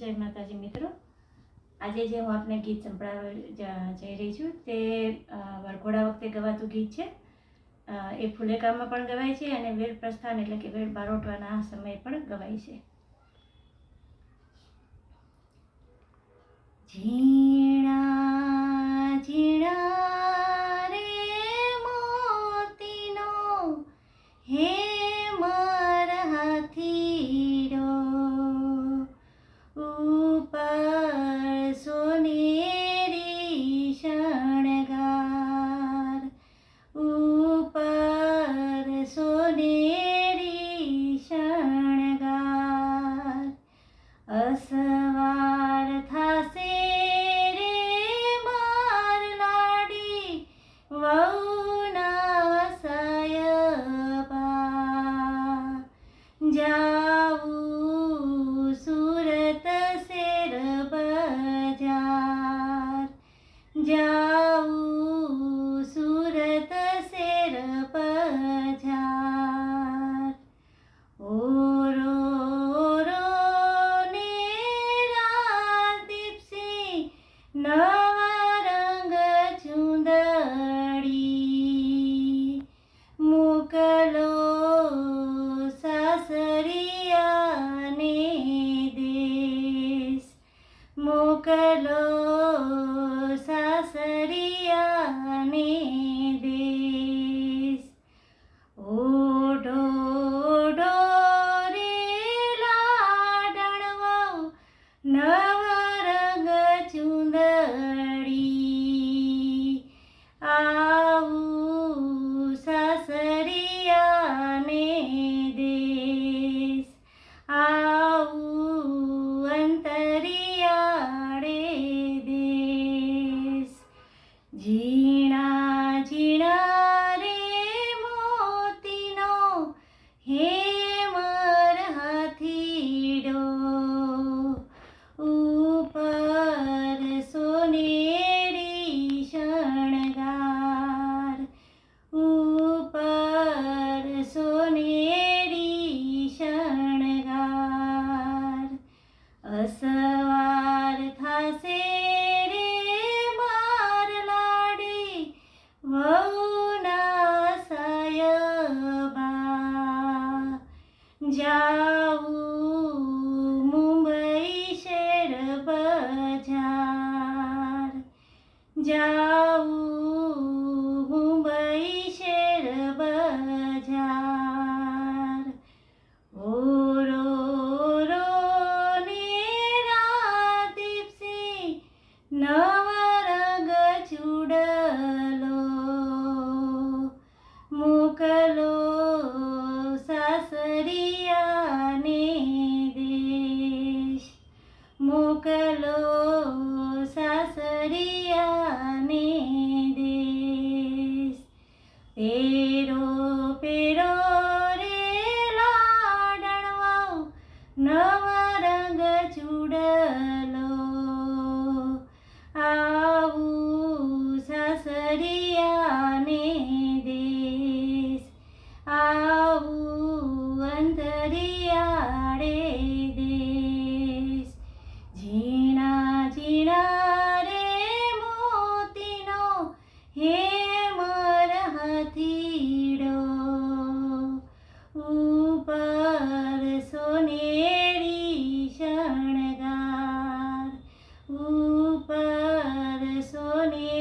જય માતાજી મિત્રો, આજે જે હું આપને ગીત સંભળાવવા જઈ રહી છું તે વરઘોડા વખતે ગવાતું ગીત છે. એ ફુલેકામાં પણ ગવાય છે અને વેળ પ્રસ્થાન એટલે કે વેળ બારોટવાના સમયે પણ ગવાય છે. ઝીણા ઝીણા રે મોતીનો હે હાથીડો ઉપર સોનેરી શણગાર, ઉપર સોનેરી શણગાર. અસવાર થાશે રે માર લાડી વહુના સાયબા, જાવું સુરત શેર બજાર, જાવું સુરત શેર બજાર. ઓરો ઓરો ને રાજદીપસિંહ નવા રંગ ચૂંદડી મોકલો સાસરિયાને દેશ, મોકલો સાસરિયાને દેશ. ઓઢો ઓઢો રે લાડણવો નવા રંગ ચૂંદડી, આવું સાસરિયાને દેશ, આવું અંતરિયાળે દેશ. ઝીણા ઝીણા રે મોતીનો હેમર હાથીડો, ઉપર સોનેરી શણગાર, ઉપર સોનેરી શણગાર. અસવાર થાશે રે માર લાડી વહુના સાયબા, જાવું મુંબઈ શેર બજાર, જાવું મુંબઈ શેર બજાર. ઓરો ઓરો ને રાજદીપસિંહ નવા રંગ ચૂડલો મોકલો સાસરિયાને દેશ, મોકલો સાસરિયાને દેશ. પેરો પેરો રે લાડણવો નવા રંગ ચૂડલો, આવું સાસરિયાને દેશ, આવું અંતરિયાળે દેશ. ઝીણા ઝીણા રે મોતીનો હેમર હાથીડો, ઉપર સોનેરી શણગાર, ઉપર સોનેરી